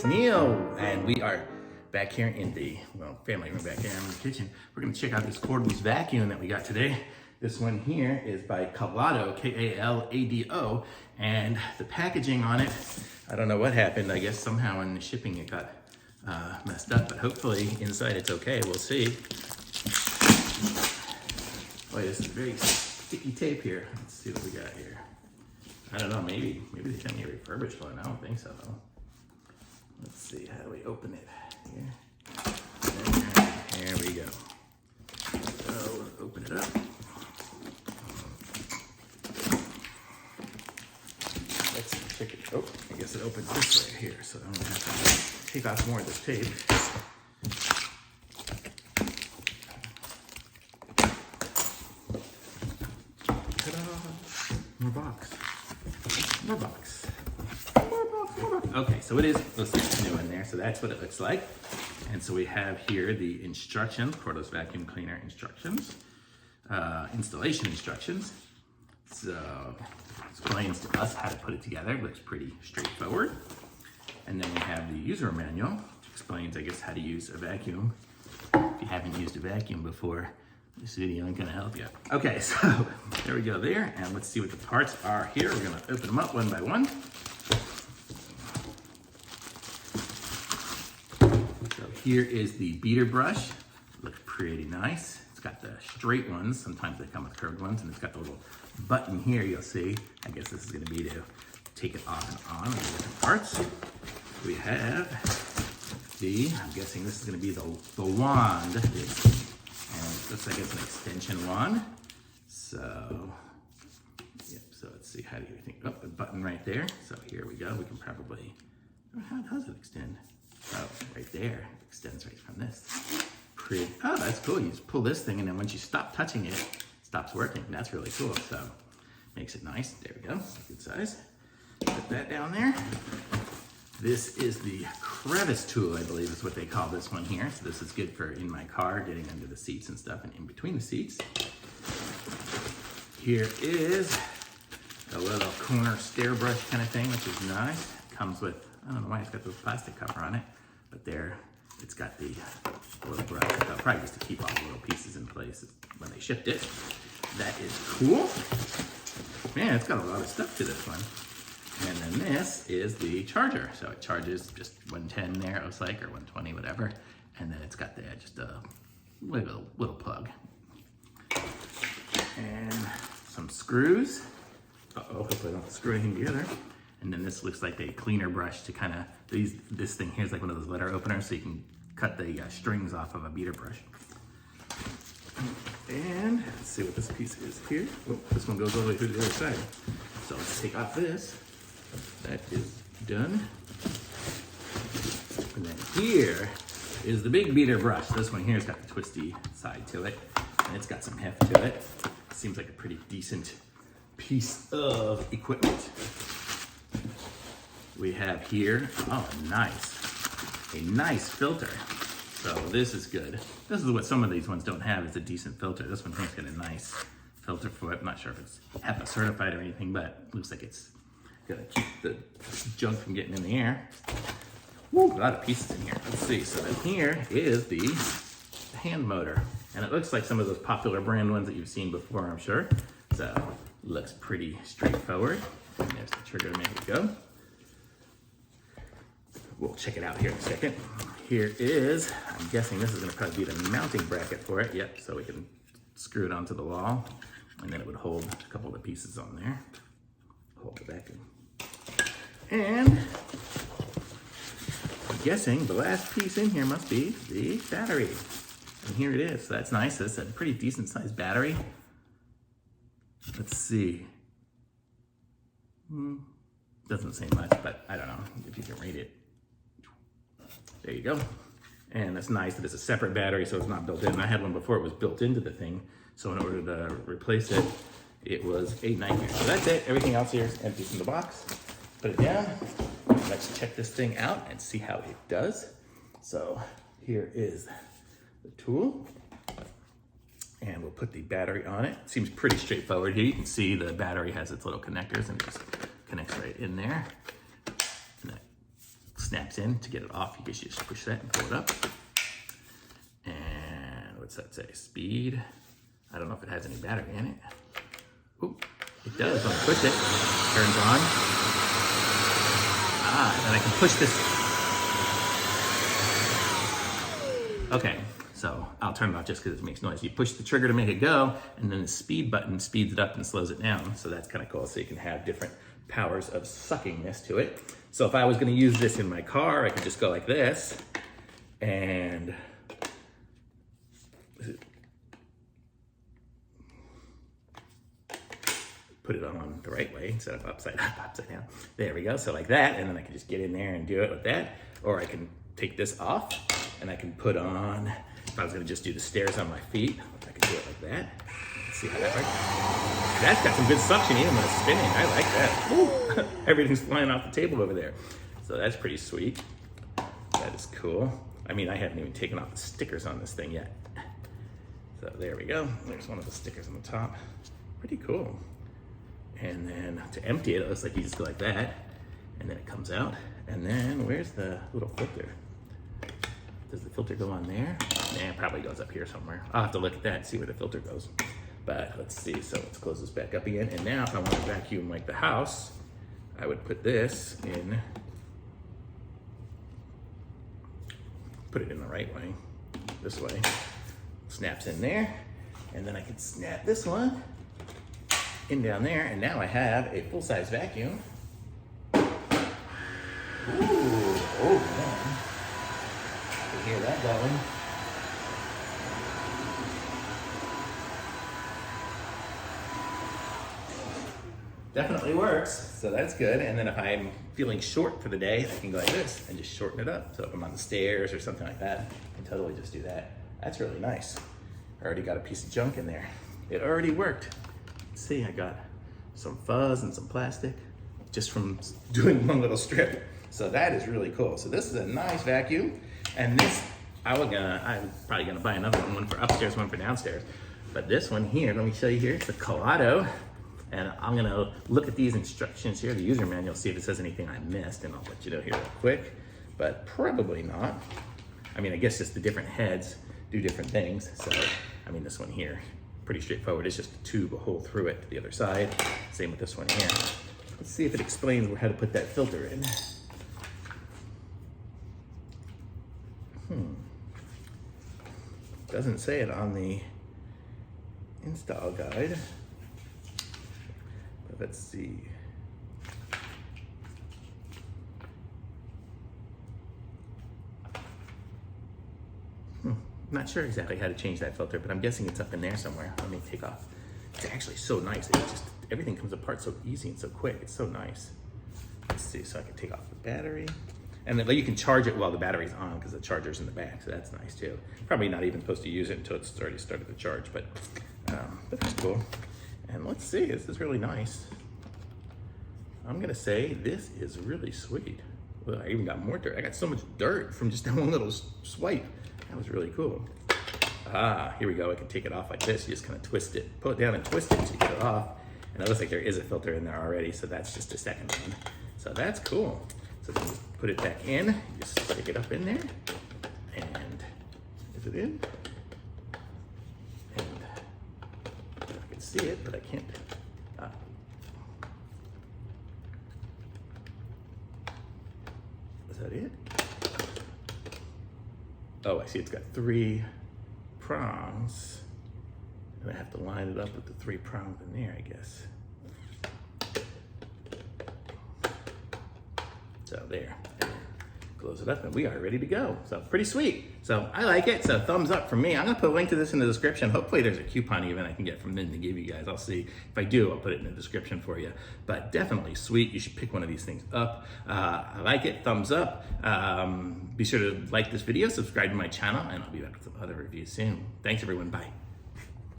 it's Neil, and we are back here in the, family room back here in the kitchen. We're gonna check out this cordless vacuum that we got today. This one here is by Kalado, K-A-L-A-D-O, and the packaging on it, I don't know what happened. I guess somehow in the shipping it got messed up, but hopefully inside it's okay. We'll see. Boy, this is very sticky tape here. Let's see what we got here. I don't know, maybe they sent me a refurbished one. I don't think so though. Let's see, how do we open it? Here. There we go. So we'll open it up. Let's check it. Oh, I guess it opens this way here, so I'm gonna have to take off more of this tape. Ta-da! More box. More box. Okay, so it is, looks like new in there, so that's what it looks like. And so we have here the instructions, cordless vacuum cleaner instructions, installation instructions. So it explains to us how to put it together. It looks pretty straightforward. And then we have the user manual, which explains, I guess, how to use a vacuum. If you haven't used a vacuum before, this video ain't gonna help you. Okay, so there we go there, and let's see what the parts are here. We're gonna open them up one by one. So here is the beater brush. Looks pretty nice. It's got the straight ones. Sometimes they come with curved ones, and it's got the little button here, you'll see. I guess this is gonna be to take it off and on with the different parts. We have I'm guessing this is gonna be the wand. And it looks like it's an extension wand. So, yep, so let's see, how do you think? Oh, the button right there. So here we go. We can probably, how does it extend? Oh, right there. It extends right from this. Oh, that's cool. You just pull this thing, and then once you stop touching it, it stops working. That's really cool. So, makes it nice. There we go. Good size. Put that down there. This is the crevice tool, I believe is what they call this one here. So this is good for in my car, getting under the seats and stuff and in between the seats. Here is a little corner stair brush kind of thing, which is nice. Comes with, I don't know why it's got this plastic cover on it, but there, it's got the little brush. Probably just to keep all the little pieces in place when they shipped it. That is cool. Man, it's got a lot of stuff to this one. And then this is the charger. So it charges just 110 there, it looks like, or 120, whatever. And then it's got just a little plug. And some screws. Uh-oh, hopefully I don't screw anything together. And then this looks like a cleaner brush to kind of, this thing here is like one of those letter openers, so you can cut the strings off of a beater brush. And let's see what this piece is here. Oh, this one goes all the way through the other side. So let's take off this. That is done. And then here is the big beater brush. This one here has got the twisty side to it, and it's got some heft to it. Seems like a pretty decent piece of equipment. We have here, oh, nice. A nice filter. So this is good. This is what some of these ones don't have, is a decent filter. This one here's got a nice filter for it. I'm not sure if it's HEPA certified or anything, but it looks like it's gonna keep the junk from getting in the air. Woo, a lot of pieces in here. Let's see, so then here is the hand motor. And it looks like some of those popular brand ones that you've seen before, I'm sure. So, looks pretty straightforward. And there's the trigger to make it go. We'll check it out here in a second. Here is, I'm guessing this is gonna probably be the mounting bracket for it. Yep, so we can screw it onto the wall, and then it would hold a couple of the pieces on there. Hold the vacuum. And I'm guessing the last piece in here must be the battery. And here it is. So that's nice. That's a pretty decent sized battery. Let's see. Doesn't say much, but I don't know if you can read it. There you go. And that's nice that it's a separate battery, so it's not built in. I had one before, it was built into the thing. So in order to replace it, it was a nightmare. So that's it. Everything else here is empty from the box. Put it down. Let's check this thing out and see how it does. So here is the tool. And we'll put the battery on it. Seems pretty straightforward here. You can see the battery has its little connectors and it just connects right in there. And that snaps in. To get it off, you just push that and pull it up. And what's that say? Speed. I don't know if it has any battery in it. Ooh, it does when I push it. Turns on. And I can push this. Okay, so I'll turn it off just because it makes noise. You push the trigger to make it go, and then the speed button speeds it up and slows it down. So that's kind of cool. So you can have different powers of suckingness to it. So if I was going to use this in my car, I could just go like this and put it on the right way instead of upside up, upside down. There we go. So like that, and then I can just get in there and do it with that. Or I can take this off and I can put on, if I was going to just do the stairs on my feet, I can do it like that. Let's see how that works. That's got some good suction even when it's spinning. I like that. Ooh, everything's flying off the table over there. So that's pretty sweet. That is cool. I mean, I haven't even taken off the stickers on this thing yet. So there we go. There's one of the stickers on the top. Pretty cool. And then to empty it, it looks like you just go like that, and then it comes out. And then where's the little filter? Does the filter go on there? Nah, it probably goes up here somewhere. I'll have to look at that and see where the filter goes. But let's see, so let's close this back up again. And now if I want to vacuum like the house, I would put this in, put it in the right way, this way. Snaps in there. And then I can snap this one in down there, and now I have a full-size vacuum. Ooh, oh man. You hear that going. Definitely works, so that's good. And then if I'm feeling short for the day, I can go like this and just shorten it up. So if I'm on the stairs or something like that, I can totally just do that. That's really nice. I already got a piece of junk in there. It already worked. See, I got some fuzz and some plastic just from doing one little strip. So that is really cool. So this is a nice vacuum. And this, I'm probably gonna buy another one for upstairs, one for downstairs. But this one here, let me show you here, it's a Kalado. And I'm gonna look at these instructions here, the user manual, see if it says anything I missed, and I'll let you know here real quick, but probably not. I mean, I guess just the different heads do different things. So, I mean, this one here, pretty straightforward. It's just a tube, a hole through it to the other side. Same with this one here. Let's see if it explains how to put that filter in. Doesn't say it on the install guide. But let's see. Not sure exactly how to change that filter, but I'm guessing it's up in there somewhere. Let me take off. It's actually so nice. It just, everything comes apart so easy and so quick. It's so nice. Let's see, so I can take off the battery. And then you can charge it while the battery's on because the charger's in the back, so that's nice too. Probably not even supposed to use it until it's already started to charge, but that's cool. And let's see, this is really nice. I'm gonna say this is really sweet. Well, I even got more dirt. I got so much dirt from just that one little swipe. That was really cool. Here we go. I can take it off like this. You just kind of twist it, pull it down and twist it so you get it off. And it looks like there is a filter in there already, so that's just a second one. So that's cool. So then you put it back in, you just stick it up in there, and is it in? And I can see it, but I can't. Is that it? Oh, I see it's got 3 prongs, and I have to line it up with the 3 prongs in there, I guess. So there, close it up and we are ready to go. So pretty sweet. So I like it, so thumbs up from me. I'm gonna put a link to this in the description. Hopefully there's a coupon even I can get from them to give you guys. I'll see. If I do, I'll put it in the description for you. But definitely sweet, you should pick one of these things up. I like it, thumbs up. Be sure to like this video, subscribe to my channel, and I'll be back with some other reviews soon. Thanks everyone, bye.